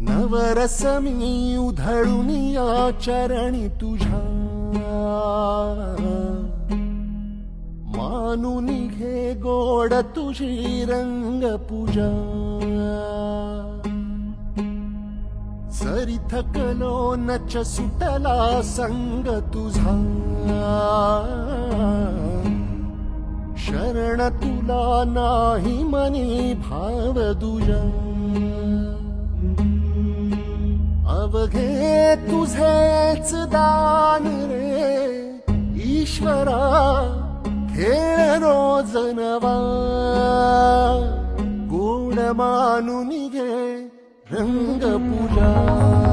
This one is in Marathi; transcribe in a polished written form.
नवरस मी उधळून या चरणी तुझ्या, मानून घे गोड तुझी रंग पूजा. जरी थकलो नच सुटला संग तुझा, शरण तुला नाही मनी भाव दुजा. अवघे तुझेच दान रे ईश्वरा, खेळ रोज नवा. गोड मानून घे रंग पूजा.